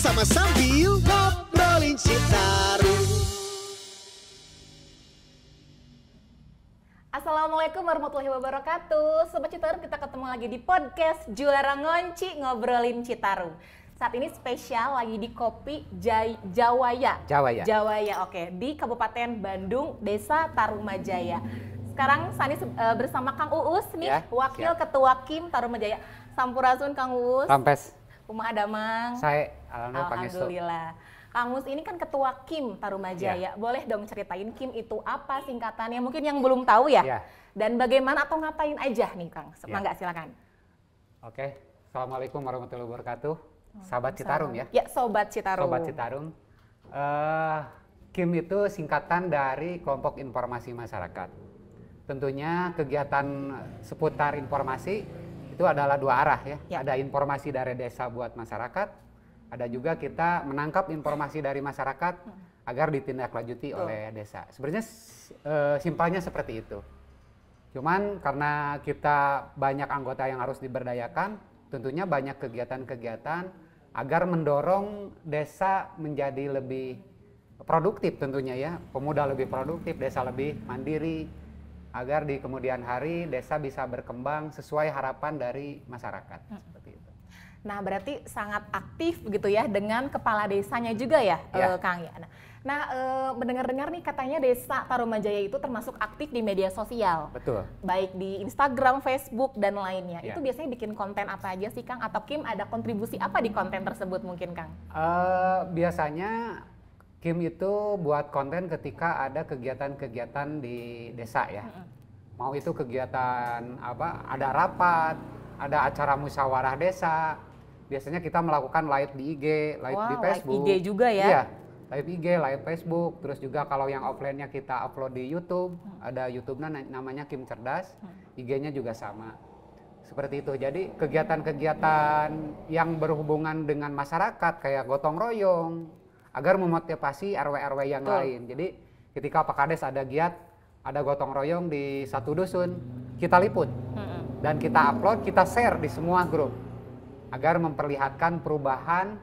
bersama sambil ngobrolin Citarum. Assalamualaikum warahmatullahi wabarakatuh. Sobat Citarum, kita ketemu lagi di podcast Juara Ngonci Ngobrolin Citarum. Saat ini spesial lagi di Kopi Jawaya. Oke, di Kabupaten Bandung, Desa Tarumajaya. Sekarang Sani bersama Kang Uus nih, ya, Wakil siap. Ketua KIM Tarumajaya. Sampurasun Kang Uus. Rampes. Kumaha damang? Saya Pangestu. Alhamdulillah. Kang Uus ini kan Ketua KIM Tarumajaya. Boleh dong ceritain KIM itu apa singkatannya? Mungkin yang belum tahu ya. Dan bagaimana atau ngapain aja nih Kang? Mangga silakan. Oke. Assalamualaikum warahmatullahi wabarakatuh. Sahabat Citarum ya. Ya, Sobat Citarum. Sobat Citarum. KIM itu singkatan dari Kelompok Informasi Masyarakat. Tentunya kegiatan seputar informasi itu adalah dua arah ya. Ada informasi dari desa buat masyarakat, ada juga kita menangkap informasi dari masyarakat agar ditindaklanjuti oleh desa. Sebenarnya simpelnya seperti itu. Cuman karena kita banyak anggota yang harus diberdayakan, tentunya banyak kegiatan-kegiatan agar mendorong desa menjadi lebih produktif tentunya ya. Pemuda lebih produktif, desa lebih mandiri, agar di kemudian hari desa bisa berkembang sesuai harapan dari masyarakat. Seperti itu. Nah, berarti sangat aktif begitu ya dengan kepala desanya juga ya, Kang ya. Nah, mendengar-dengar nih katanya Desa Tarumajaya itu termasuk aktif di media sosial. Betul. Baik di Instagram, Facebook, dan lainnya. Itu biasanya bikin konten apa aja sih Kang? Atau Kim ada kontribusi apa di konten tersebut mungkin Kang? Biasanya Kim itu buat konten ketika ada kegiatan-kegiatan di desa ya. Mau itu kegiatan apa? Ada rapat, ada acara musyawarah desa. Biasanya kita melakukan live di IG, live di Facebook. Live IG juga ya? Iya, live IG, live Facebook. Terus juga kalau yang offline-nya kita upload di YouTube. Ada YouTube-nya namanya Kim Cerdas. IG-nya juga sama. Seperti itu. Jadi kegiatan-kegiatan yang berhubungan dengan masyarakat kayak gotong royong, agar memotivasi RW-RW yang lain. Jadi ketika Pak Kades ada giat, ada gotong royong di satu dusun, kita liput dan kita upload, kita share di semua grup agar memperlihatkan perubahan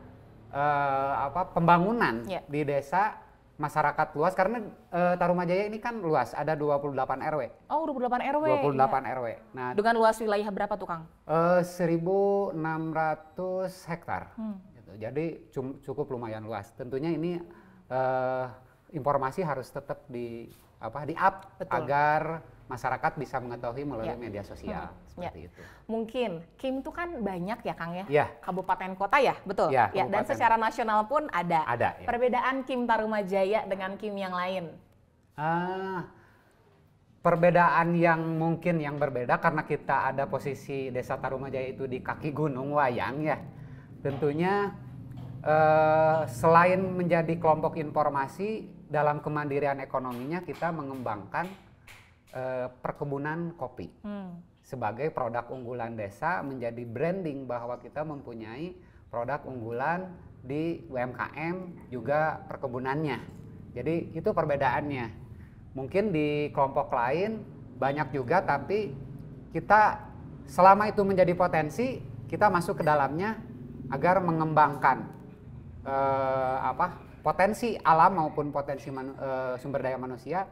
pembangunan di desa masyarakat luas karena Tarumajaya ini kan luas, ada 28 RW. Oh, 28 RW. 28 RW. Nah, dengan luas wilayah berapa tuh Kang? 1.600 hektar. Jadi cukup lumayan luas. Tentunya ini informasi harus tetap di-up agar masyarakat bisa mengetahui melalui media sosial seperti itu. Mungkin Kim itu kan banyak ya Kang ya? Kabupaten kota ya, betul? Ya, dan secara nasional pun ada. Ya. Perbedaan Kim Tarumajaya dengan Kim yang lain? Perbedaan yang mungkin yang berbeda karena kita ada posisi Desa Tarumajaya itu di kaki Gunung Wayang ya. Tentunya selain menjadi kelompok informasi dalam kemandirian ekonominya kita mengembangkan perkebunan kopi sebagai produk unggulan desa, menjadi branding bahwa kita mempunyai produk unggulan di UMKM juga perkebunannya. Jadi itu perbedaannya. Mungkin di kelompok lain banyak juga, tapi kita selama itu menjadi potensi kita masuk ke dalamnya agar mengembangkan potensi alam maupun potensi sumber daya manusia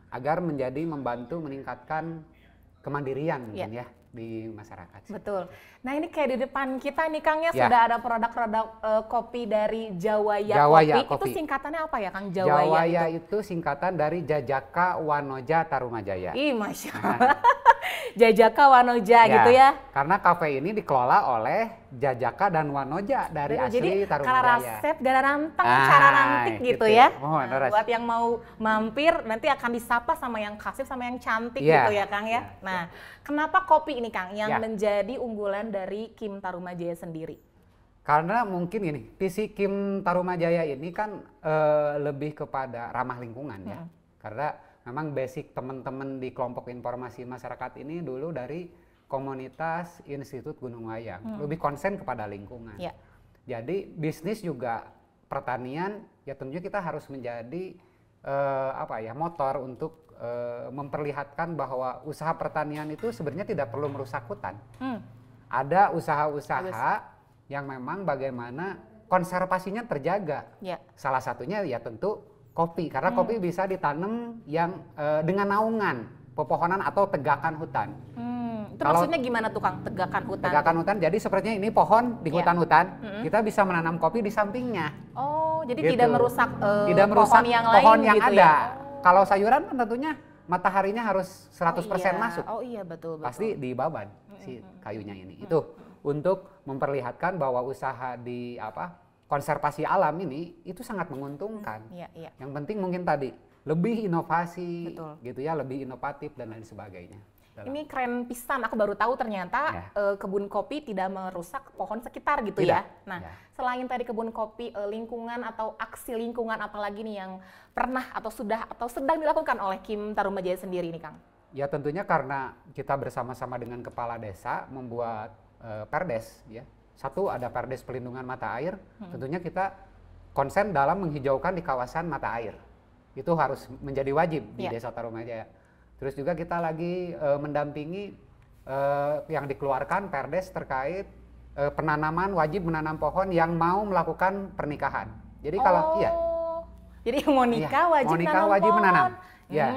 agar menjadi membantu meningkatkan kemandirian mungkin ya di masyarakat. Betul. Nah ini kayak di depan kita nih Kang ya sudah ada produk-produk kopi dari Jawaya Kopi. Itu singkatannya apa ya Kang Jawaya? Jawaya itu singkatan dari Jajaka Wanoja Tarumajaya. Ih Masya Allah. Jajaka Wanoja gitu ya. Karena kafe ini dikelola oleh Jajaka dan Wanoja dari asli Tarumajaya. Jadi resep gara ranteng cara rantik gitu ya. Buat yang mau mampir nanti akan disapa sama yang kasih sama yang cantik gitu ya Kang ya. Nah, kenapa kopi ini Kang yang menjadi unggulan dari Kim Tarumajaya sendiri? Karena mungkin ini visi Kim Tarumajaya ini kan lebih kepada ramah lingkungan ya. Karena memang basic teman-teman di kelompok informasi masyarakat ini dulu dari komunitas Institut Gunung Wayang, lebih konsen kepada lingkungan. Jadi bisnis juga pertanian ya tentunya kita harus menjadi motor untuk memperlihatkan bahwa usaha pertanian itu sebenarnya tidak perlu merusak hutan. Ada usaha-usaha yang memang bagaimana konservasinya terjaga. Ya. Salah satunya ya tentu kopi, karena kopi bisa ditanam yang dengan naungan pepohonan atau tegakan hutan. Itu maksudnya gimana tuh Kang, tegakan hutan? Tegakan hutan, jadi sepertinya ini pohon di hutan-hutan, kita bisa menanam kopi di sampingnya. Oh, jadi gitu. tidak merusak, pohon yang pohon lain yang gitu ada. ya? Kalau sayuran kan tentunya mataharinya harus 100% masuk. Oh iya, betul. Pasti di baban si kayunya ini. Itu untuk memperlihatkan bahwa usaha di konservasi alam ini itu sangat menguntungkan. Yang penting mungkin tadi lebih inovasi, gitu ya, lebih inovatif dan lain sebagainya. Ini keren pisan, aku baru tahu ternyata kebun kopi tidak merusak pohon sekitar gitu ya. Nah, selain tadi kebun kopi, lingkungan atau aksi lingkungan apalagi nih yang pernah atau sudah atau sedang dilakukan oleh Kim Tarumajaya sendiri nih Kang? Ya tentunya karena kita bersama-sama dengan kepala desa membuat perdes ya. Satu ada perdes pelindungan mata air, tentunya kita konsen dalam menghijaukan di kawasan mata air. Itu harus menjadi wajib di Desa Tarumajaya. Terus juga kita lagi mendampingi yang dikeluarkan perdes terkait penanaman, wajib menanam pohon yang mau melakukan pernikahan. Jadi kalau jadi mau nikah wajib menanam. Ya,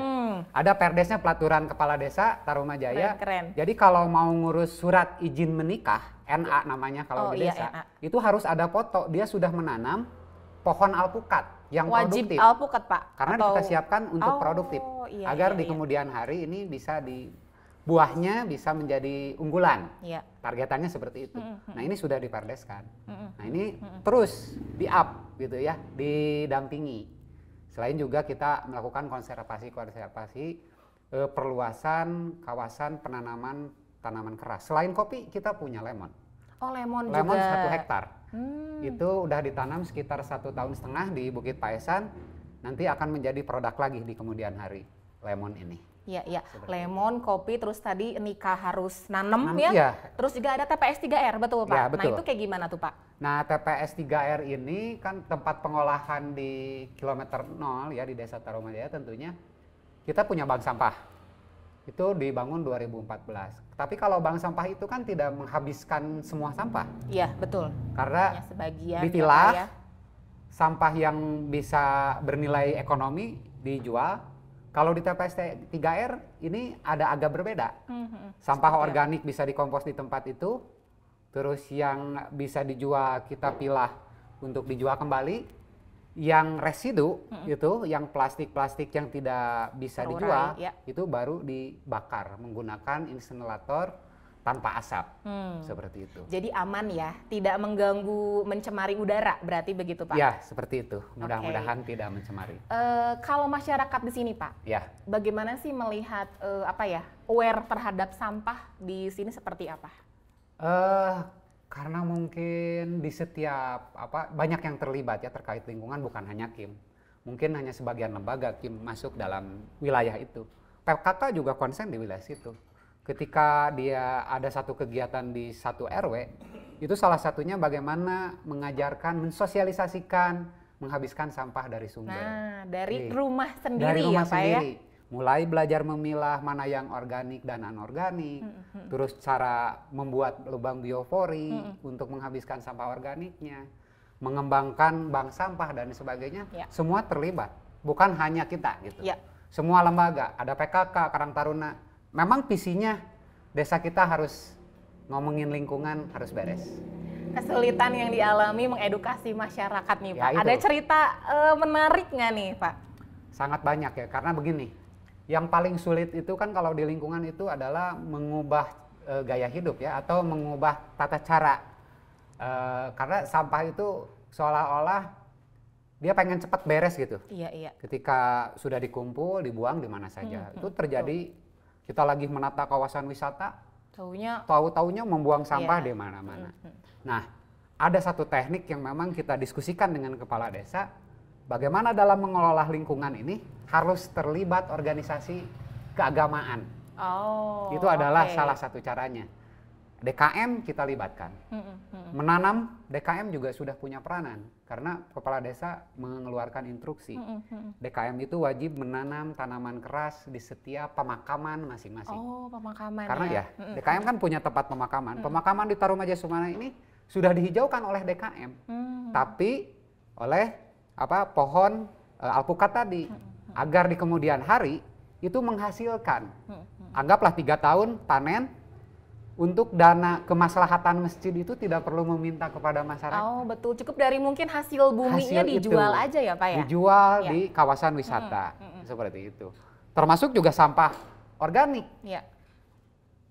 ada perdesnya pelaturan kepala desa Tarumajaya. Keren. Jadi kalau mau ngurus surat izin menikah, NA namanya kalau di desa, itu harus ada foto dia sudah menanam pohon alpukat yang wajib produktif. Alpukat Pak? Karena kita siapkan untuk produktif, agar di kemudian hari ini bisa buahnya bisa menjadi unggulan. Targetannya seperti itu. Nah ini sudah diperdeskan. Nah ini terus di-up gitu ya, didampingi. Selain juga kita melakukan konservasi perluasan kawasan penanaman tanaman keras. Selain kopi kita punya lemon. Oh lemon juga. Lemon 1 hektar. Itu udah ditanam sekitar 1,5 tahun di Bukit Paesan. Nanti akan menjadi produk lagi di kemudian hari lemon ini. Iya. Lemon, kopi, terus tadi nikah harus nanem ya. Terus juga ada TPS 3R, betul Pak? Ya, betul. Nah itu kayak gimana tuh Pak? Nah TPS 3R ini kan tempat pengolahan di kilometer 0 ya di Desa Tarumajaya tentunya. Kita punya bank sampah. Itu dibangun 2014. Tapi kalau bank sampah itu kan tidak menghabiskan semua sampah. Iya, betul. Karena sebagian dipilah, sampah yang bisa bernilai ekonomi dijual. Kalau di TPS 3R ini ada agak berbeda. Sampah organik bisa dikompos di tempat itu, terus yang bisa dijual kita pilah untuk dijual kembali. Yang residu itu, yang plastik-plastik yang tidak bisa dijual, itu baru dibakar menggunakan insinerator tanpa asap, seperti itu. Jadi aman ya, tidak mengganggu, mencemari udara, berarti begitu Pak? Ya, seperti itu. Mudah-mudahan tidak mencemari. Kalau masyarakat di sini Pak, bagaimana sih melihat aware terhadap sampah di sini seperti apa? Karena mungkin di setiap banyak yang terlibat ya terkait lingkungan, bukan hanya Kim. Mungkin hanya sebagian lembaga Kim masuk dalam wilayah itu. PKK juga konsen di wilayah situ. Ketika dia ada satu kegiatan di satu RW, itu salah satunya bagaimana mengajarkan, mensosialisasikan, menghabiskan sampah dari sumber. Nah, dari rumah sendiri dari rumah ya Pak ya? Mulai belajar memilah mana yang organik dan anorganik, terus cara membuat lubang biopori untuk menghabiskan sampah organiknya, mengembangkan bank sampah dan sebagainya, semua terlibat. Bukan hanya kita gitu. Semua lembaga, ada PKK, Karang Taruna. Memang visinya desa kita harus ngomongin lingkungan harus beres. Kesulitan yang dialami mengedukasi masyarakat nih Pak. Ya, ada cerita menarik nggak nih Pak? Sangat banyak ya, karena begini. Yang paling sulit itu kan kalau di lingkungan itu adalah mengubah gaya hidup ya, atau mengubah tata cara. Karena sampah itu seolah-olah dia pengen cepat beres gitu. Iya. Ketika sudah dikumpul, dibuang di mana saja. Itu terjadi, kita lagi menata kawasan wisata, tahu-taunya membuang sampah di mana-mana. Nah, ada satu teknik yang memang kita diskusikan dengan kepala desa, bagaimana dalam mengelola lingkungan ini harus terlibat organisasi keagamaan. Itu adalah salah satu caranya. DKM kita libatkan. Menanam, DKM juga sudah punya peranan. Karena kepala desa mengeluarkan instruksi. DKM itu wajib menanam tanaman keras di setiap pemakaman masing-masing. Pemakaman karena ya. DKM kan punya tempat pemakaman. Pemakaman di Tarumajaya Sumana ini sudah dihijaukan oleh DKM, tapi oleh pohon alpukat tadi, agar di kemudian hari itu menghasilkan. Anggaplah 3 tahun panen. Untuk dana kemaslahatan masjid itu tidak perlu meminta kepada masyarakat. Oh betul, cukup dari mungkin hasil buminya dijual aja ya Pak ya? Dijual di kawasan wisata, seperti itu. Termasuk juga sampah organik.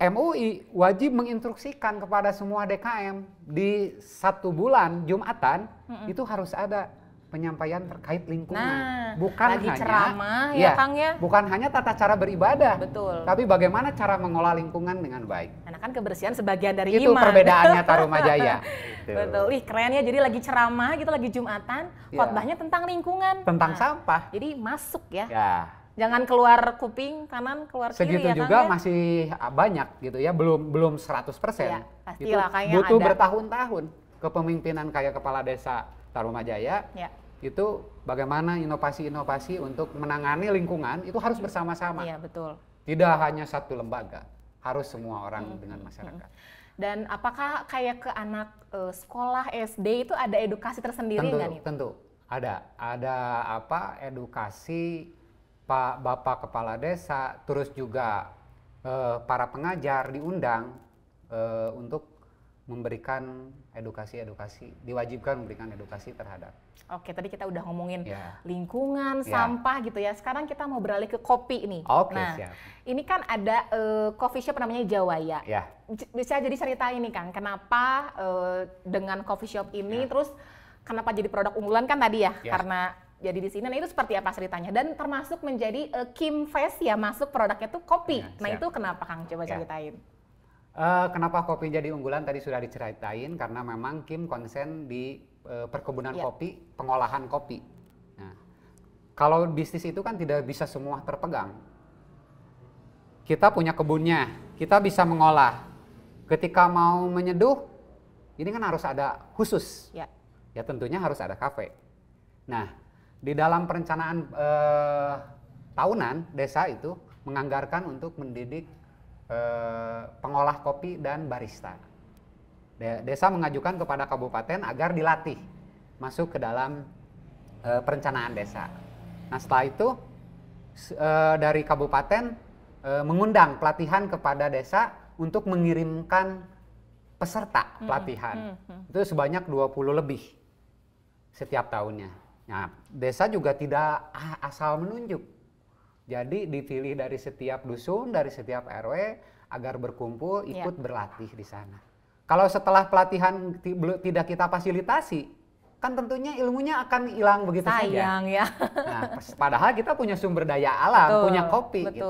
MUI wajib menginstruksikan kepada semua DKM di 1 bulan Jumatan itu harus ada penyampaian terkait lingkungan. Nah, bukan lagi hanya ceramah ya Kang ya. Bukan hanya tata cara beribadah. Betul. Tapi bagaimana cara mengolah lingkungan dengan baik. Karena kan kebersihan sebagian dari itu iman. Itu perbedaannya Tarumajaya. Betul. Ih keren ya, jadi lagi ceramah gitu, lagi Jumatan, khotbahnya tentang lingkungan. Tentang sampah. Jadi masuk ya. Jangan keluar kuping kanan, keluar kiri segitu ya juga Kang, ya? Masih banyak gitu ya, belum 100%. Ya, pastilah kayaknya butuh ada. Bertahun-tahun kepemimpinan kayak Kepala Desa Tarumajaya. Itu bagaimana inovasi-inovasi untuk menangani lingkungan itu harus bersama-sama. Iya, betul. Tidak hanya satu lembaga, harus semua orang dengan masyarakat. Dan apakah kayak ke anak sekolah SD itu ada edukasi tersendiri nggak nih? Tentu, ada edukasi Pak Bapak Kepala Desa, terus juga para pengajar diundang untuk memberikan edukasi, diwajibkan memberikan edukasi terhadap. Oke, tadi kita udah ngomongin lingkungan, sampah gitu ya. Sekarang kita mau beralih ke kopi nih. Siap. Ini kan ada coffee shop namanya Jawaya. Bisa jadi cerita ini Kang, kenapa dengan coffee shop ini, terus kenapa jadi produk unggulan kan tadi ya? Karena jadi di sini. Nah itu seperti apa ceritanya? Dan termasuk menjadi Kim Fest ya, masuk produknya tuh kopi. Nah itu kenapa Kang? Coba ceritain. Kenapa kopi jadi unggulan tadi sudah diceritain, karena memang Kim konsen di perkebunan kopi, pengolahan kopi. Nah, kalau bisnis itu kan tidak bisa semua terpegang. Kita punya kebunnya, kita bisa mengolah. Ketika mau menyeduh, ini kan harus ada khusus. Ya tentunya harus ada kafe. Nah, di dalam perencanaan tahunan desa itu menganggarkan untuk mendidik pengolah kopi dan barista. Desa mengajukan kepada kabupaten agar dilatih masuk ke dalam perencanaan desa. Nah setelah itu dari kabupaten mengundang pelatihan kepada desa untuk mengirimkan peserta pelatihan. Itu sebanyak 20 lebih setiap tahunnya. Nah desa juga tidak asal menunjuk. Jadi dipilih dari setiap dusun, dari setiap RW agar berkumpul ikut berlatih di sana. Kalau setelah pelatihan tidak kita fasilitasi, kan tentunya ilmunya akan hilang begitu saja. Sayang ya. Nah, padahal kita punya sumber daya alam, punya kopi. Gitu.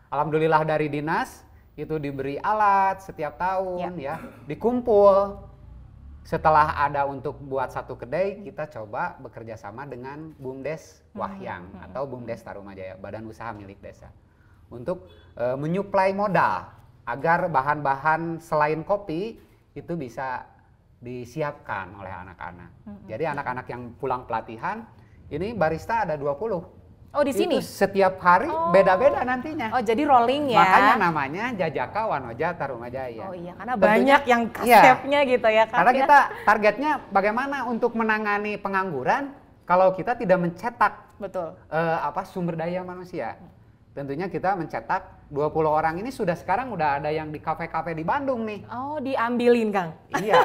Alhamdulillah dari dinas itu diberi alat setiap tahun ya, dikumpul. Setelah ada untuk buat satu kedai, kita coba bekerja sama dengan BUMDes Wahyang atau BUMDes Tarumajaya, badan usaha milik desa, untuk menyuplai modal agar bahan-bahan selain kopi itu bisa disiapkan oleh anak-anak. Jadi anak-anak yang pulang pelatihan, ini barista ada 20. Oh di sini? Itu setiap hari beda-beda nantinya. Oh jadi rolling ya? Makanya namanya Jajaka Wanoja Tarumajaya. Oh iya, karena banyak yang chefnya gitu ya Kak. Karena kita targetnya bagaimana untuk menangani pengangguran kalau kita tidak mencetak sumber daya manusia. Tentunya kita mencetak 20 orang ini sekarang udah ada yang di kafe-kafe di Bandung nih. Oh, diambilin Kang? Iya,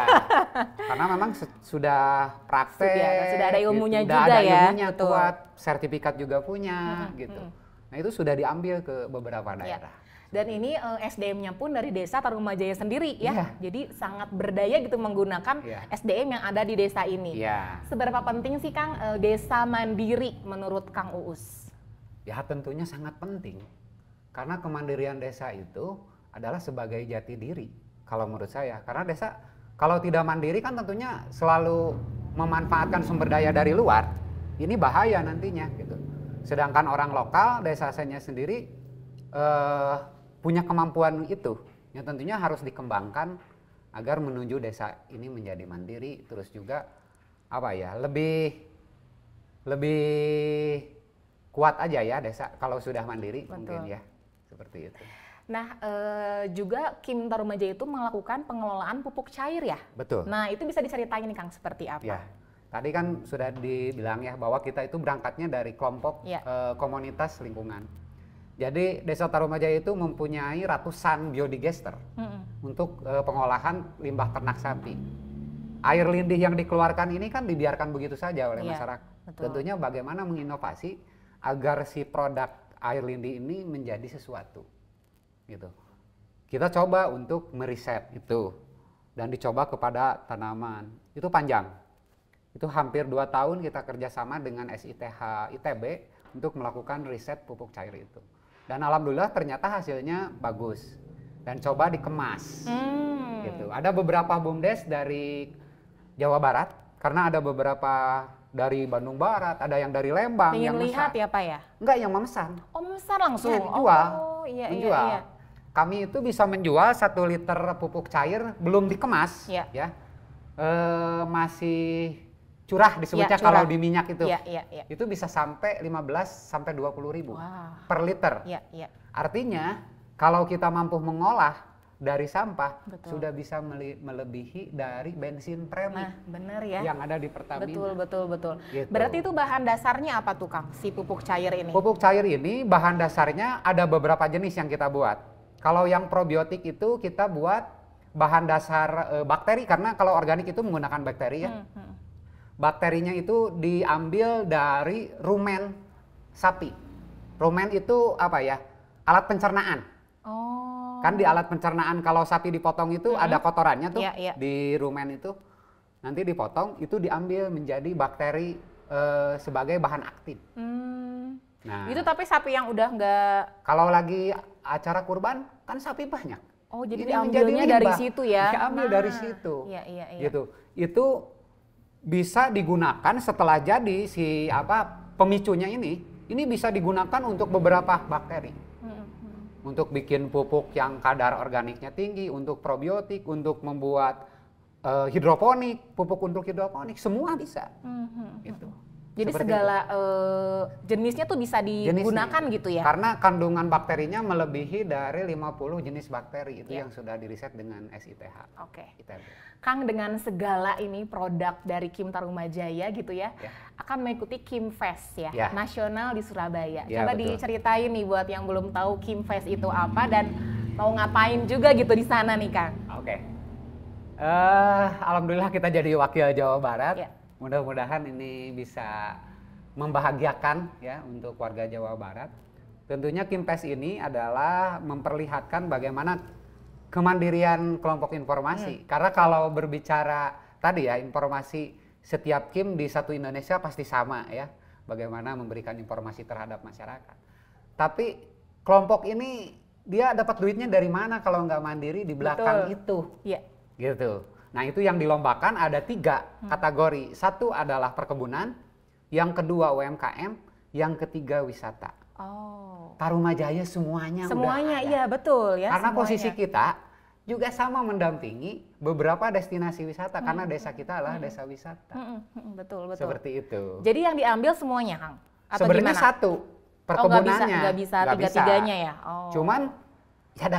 karena memang sudah praktek. Sudah ada ilmunya juga ada ya. Ilmunya kuat, sertifikat juga punya gitu. Nah itu sudah diambil ke beberapa daerah. Dan ini SDM-nya pun dari desa Tarumajaya sendiri ya. Jadi sangat berdaya gitu menggunakan SDM yang ada di desa ini. Seberapa penting sih Kang desa mandiri menurut Kang Uus? Ya tentunya sangat penting, karena kemandirian desa itu adalah sebagai jati diri kalau menurut saya. Karena desa kalau tidak mandiri kan tentunya selalu memanfaatkan sumber daya dari luar, ini bahaya nantinya gitu. Sedangkan orang lokal, desanya sendiri punya kemampuan itu, yang tentunya harus dikembangkan agar menuju desa ini menjadi mandiri, terus juga lebih kuat aja ya desa kalau sudah mandiri. Mungkin ya seperti itu. Nah, juga Kim Tarumajaya itu melakukan pengelolaan pupuk cair ya? Betul. Nah, itu bisa diceritain nih Kang, seperti apa? Ya, tadi kan sudah dibilang ya bahwa kita itu berangkatnya dari kelompok komunitas lingkungan. Jadi Desa Tarumajaya itu mempunyai ratusan biodigester untuk pengolahan limbah ternak sapi. Air lindih yang dikeluarkan ini kan dibiarkan begitu saja oleh masyarakat. Betul. Tentunya bagaimana menginovasi agar si produk air lindih ini menjadi sesuatu. Gitu. Kita coba untuk meriset itu dan dicoba kepada tanaman. Itu panjang. Itu hampir 2 tahun kita kerjasama dengan SITH ITB untuk melakukan riset pupuk cair itu. Dan alhamdulillah ternyata hasilnya bagus dan coba dikemas. Gitu. Ada beberapa BUMDes dari Jawa Barat karena ada beberapa dari Bandung Barat, ada yang dari Lembang yang lihat ya Pak ya? Enggak, yang memesan. Oh, memesan langsung? Ya, dijual. Oh, iya, menjual. Iya. Kami itu bisa menjual 1 liter pupuk cair belum dikemas, ya, masih curah disebutnya kalau di minyak itu. Itu bisa sampai 15 sampai 20 ribu per liter. Artinya kalau kita mampu mengolah dari sampah sudah bisa melebihi dari bensin premi. Nah, benar ya. Yang ada di Pertamina. Betul. Gitu. Berarti itu bahan dasarnya apa tuh Kang, si pupuk cair ini? Pupuk cair ini bahan dasarnya ada beberapa jenis yang kita buat. Kalau yang probiotik itu kita buat bahan dasar bakteri, karena kalau organik itu menggunakan bakteri ya. Bakterinya itu diambil dari rumen sapi. Rumen itu apa ya? Alat pencernaan. Kan di alat pencernaan kalau sapi dipotong itu ada kotorannya tuh di rumen itu. Nanti dipotong itu diambil menjadi bakteri sebagai bahan aktif. Nah, itu tapi sapi yang udah nggak... Kalau lagi acara kurban kan sapi banyak. Oh, jadi diambilnya dari situ ya? Diambil dari situ. Gitu. Itu bisa digunakan setelah jadi si pemicunya ini bisa digunakan untuk beberapa bakteri. Untuk bikin pupuk yang kadar organiknya tinggi, untuk probiotik, untuk membuat hidroponik, pupuk untuk hidroponik, semua bisa. Gitu. Jadi seperti segala jenisnya tuh bisa digunakan gitu ya? Karena kandungan bakterinya melebihi dari 50 jenis bakteri, itu yang sudah diriset dengan SITH. Oke. Kang, dengan segala ini produk dari Kim Tarumajaya gitu ya, akan mengikuti Kim Fest ya, nasional di Surabaya. Coba diceritain nih buat yang belum tahu Kim Fest itu apa dan mau ngapain juga gitu di sana nih Kang. Oke. Alhamdulillah kita jadi wakil Jawa Barat. Mudah-mudahan ini bisa membahagiakan ya untuk warga Jawa Barat. Tentunya Kim Fest ini adalah memperlihatkan bagaimana kemandirian kelompok informasi. Karena kalau berbicara tadi ya, informasi setiap Kim di satu Indonesia pasti sama ya. Bagaimana memberikan informasi terhadap masyarakat. Tapi kelompok ini dia dapat duitnya dari mana kalau nggak mandiri di belakang itu. Gitu. Nah, itu yang dilombakan ada 3 kategori. 1 adalah perkebunan, yang kedua UMKM, yang ketiga wisata. Tarumajaya semuanya udah ada. Iya betul ya. Karena posisi kita juga sama mendampingi beberapa destinasi wisata, karena desa kita adalah desa wisata. Betul. Seperti itu. Jadi yang diambil semuanya Kang? Atau sebenarnya gimana? 1 perkebunannya. Nggak bisa tiga-tiganya ya? Cuman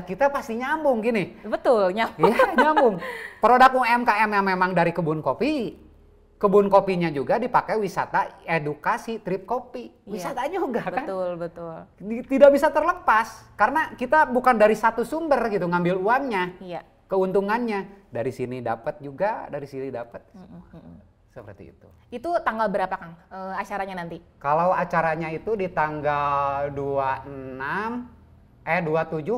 kita pasti nyambung gini. Betul, nyambung. Iya, nyambung. Produk UMKM yang memang dari kebun kopi, kebun kopinya juga dipakai wisata edukasi trip kopi. Wisata juga kan? Betul. Tidak bisa terlepas karena kita bukan dari satu sumber gitu ngambil uangnya. Keuntungannya dari sini dapat juga, dari sini dapat. Seperti itu. Itu tanggal berapa Kang acaranya nanti? Kalau acaranya itu di tanggal 27,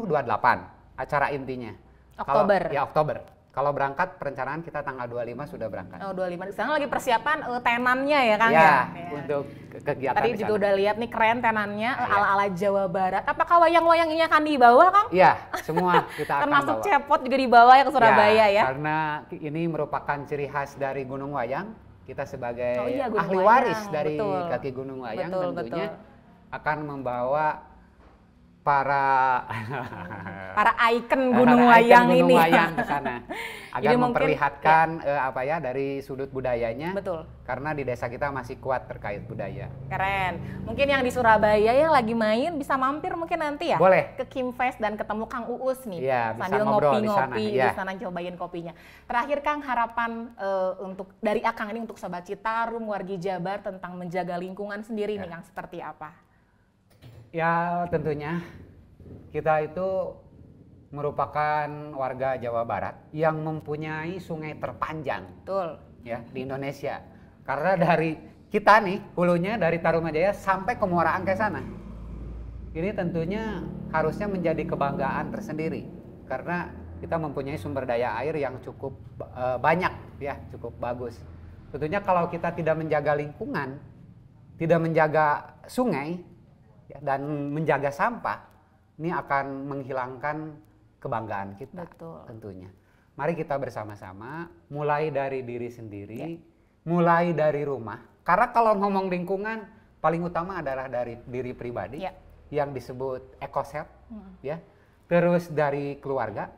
28 acara intinya. Oktober. Oktober. Kalau berangkat perencanaan kita tanggal 25 sudah berangkat. 25. Sekarang lagi persiapan tenannya ya Kang ya? Untuk kegiatan. Tadi juga udah lihat nih keren tenannya ala-ala Jawa Barat. Apakah wayang-wayang ini akan dibawa Kang? Iya, semua kita akan termasuk bawa. cepot juga dibawa ya ke Surabaya ya? Karena ini merupakan ciri khas dari Gunung Wayang. Kita sebagai ahli Wayang. waris dari kaki Gunung Wayang tentunya akan membawa para ikon Gunung Wayang Gunung ini. Wayang ke sana agar Jadi memperlihatkan dari sudut budayanya. Betul. Karena di desa kita masih kuat terkait budaya. Keren. Mungkin yang di Surabaya yang lagi main bisa mampir mungkin nanti ya. Boleh. Ke Kimfest dan ketemu Kang Uus nih. Iya, bisa sambil ngobrol ngopi-ngopi di sana. di sana cobain kopinya. Terakhir Kang, harapan untuk dari Akang ini untuk Sobat Citarum, wargi Jabar tentang menjaga lingkungan sendiri nih Kang, seperti apa? Ya tentunya kita itu merupakan warga Jawa Barat yang mempunyai sungai terpanjang. Betul. Ya di Indonesia. Karena dari kita nih hulunya dari Tarumajaya sampai ke Muara Angke sana. Ini tentunya harusnya menjadi kebanggaan tersendiri karena kita mempunyai sumber daya air yang cukup banyak ya, cukup bagus. Tentunya kalau kita tidak menjaga lingkungan, tidak menjaga sungai ya, dan menjaga sampah, ini akan menghilangkan kebanggaan kita. Betul. Tentunya. Mari kita bersama-sama mulai dari diri sendiri, mulai dari rumah. Karena kalau ngomong lingkungan, paling utama adalah dari diri pribadi yang disebut eco-self, ya. Terus dari keluarga,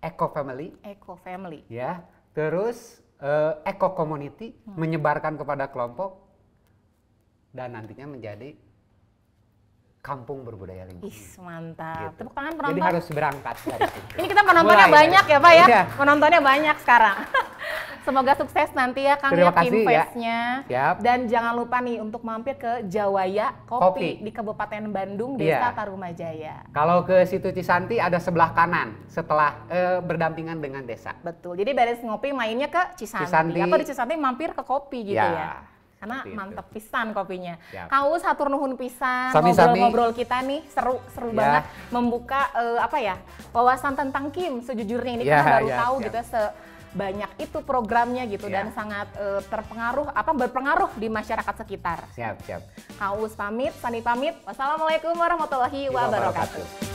eco-family, ya. Terus eco-community, menyebarkan kepada kelompok, dan nantinya menjadi kampung berbudaya lingkungan. Mantap. Gitu. Tepuk tangan penonton. Jadi harus berangkat dari situ. Ini kita penontonnya banyak ya Pak ya. Penontonnya banyak sekarang. Semoga sukses nanti ya Kang ya Kimfest-nya. Dan jangan lupa nih untuk mampir ke Jawaya Kopi di Kabupaten Bandung, Desa Tarumajaya. Kalau ke situ Cisanti ada sebelah kanan setelah berdampingan dengan desa. Betul. Jadi beres ngopi mainnya ke Cisanti. Atau di Cisanti mampir ke kopi gitu ya. Karena mantep pisan kopinya. Kang Uus hatur nuhun pisan, ngobrol-ngobrol kita nih seru banget membuka wawasan tentang Kim. Sejujurnya ini kita baru tahu gitu ya sebanyak itu programnya gitu dan sangat berpengaruh di masyarakat sekitar. Siap. Kang Uus pamit, Sani pamit. Wassalamualaikum warahmatullahi wabarakatuh.